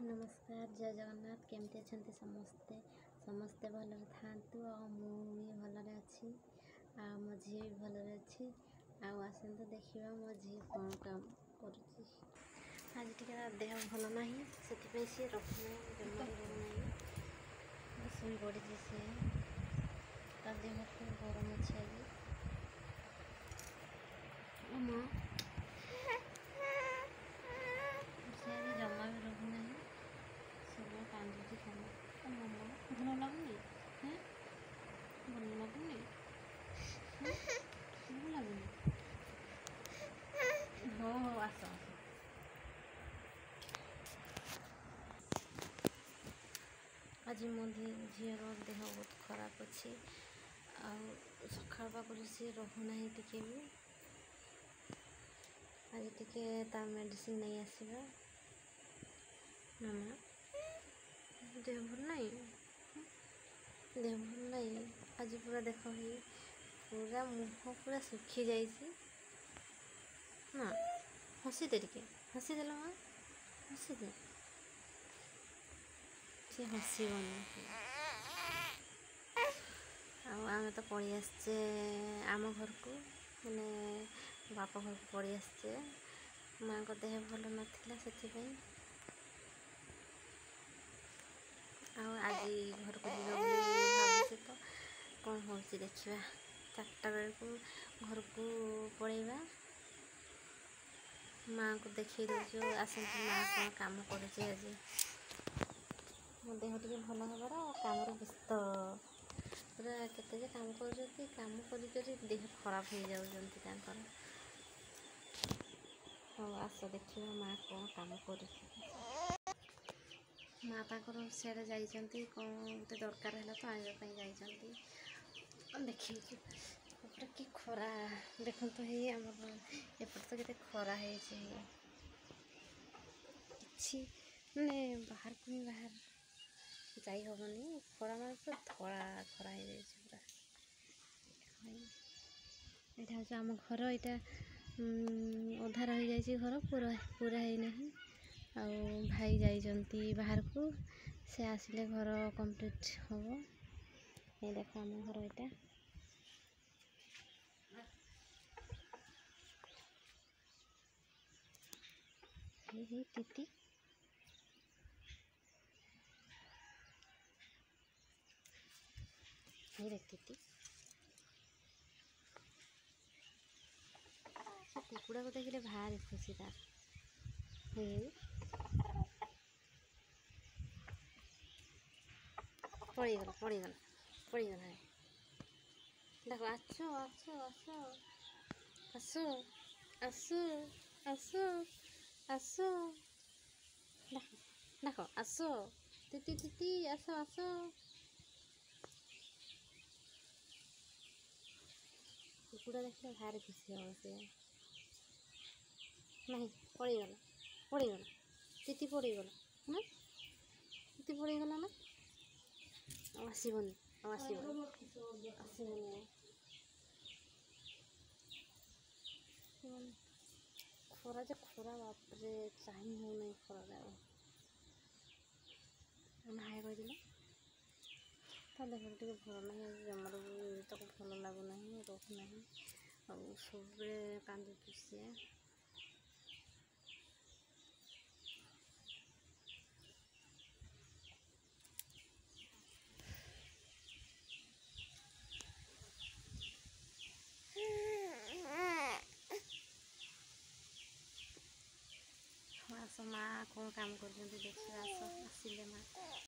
नमस्कार जय जगन्नाथ केमती अच्छा समस्ते समस्ते भलरे थांतु मु भी भलरे अच्छी मो झी भी भलरे अच्छी आसतु देखा मो झी कौन काम कर आज टी देह भल ना से सी रखना जमा रोना शुई पड़ी सी देह खूब गरम अच्छे आज से जमा भी रोना सब कांदी खाना मम्मा भल लगुनि भल लगुनि भल लगुनि हो हो आस आज मो झीर देह बहुत खराब अच्छी सका सी रोना टी भी आज टी मेडिसिन नहीं आसवा मामा देह भल नहीं देह भल नहीं आज पूरा देख पूरा मुह पूरा सुखी जाइए ना हसी दे टे हसी देल माँ हसी दे सी हसबनी आम तो पड़ी आसचे आम घर को मैंने बाप घर को पड़ी आसचे माँ को देह भल नाला से आज घर को भावी तो कौन हो देखा 4टा बेल को घर को पड़ेगा माँ को देखी दौचु आसतु माँ कौन कम कर आज मो देह टी भल हबार कम व्यस्त पूरा केते काम कर देह खराब हो जाकर आस देखा माँ कौन कम कर माँ ताकर सियाड़े जाइए कौन गोटे दरकार है तो आने देखिए पूरा कि खरा देखो तो ये आम एपट तो के खरा है माने बाहर को ही बाहर जाई हेनी खरा माने पूरा धड़ा खरा हो जाए पूरा यहाँ आम घर यहाँ अधा रही जाइए घर पूरा पूरा है नहीं भाई जाइए बाहर को से आसिले घर कंप्लीट हम ये देख आम घर यहाँ हे तीती ये देख तीती कुकुड़ा को देखिले भारी खुशी तार पड़गला देख आसो आसो आसो आसो आसो आसो आसो देख आसो तीती तीती आसो आसो कुकुड़ा देखिले भारी खुशी हम से नहीं पड़गला तीती पड़गला तीती पड़गला ना आसबनी आसबनी खरा जो खरा बापरे चाह हो नहीं खरा हाय कह तो देख टे भल ना जमार तक भल लगुना रोना सब कांदुची सी आस माँ कौन काम कर देखिए आस आसिले माँ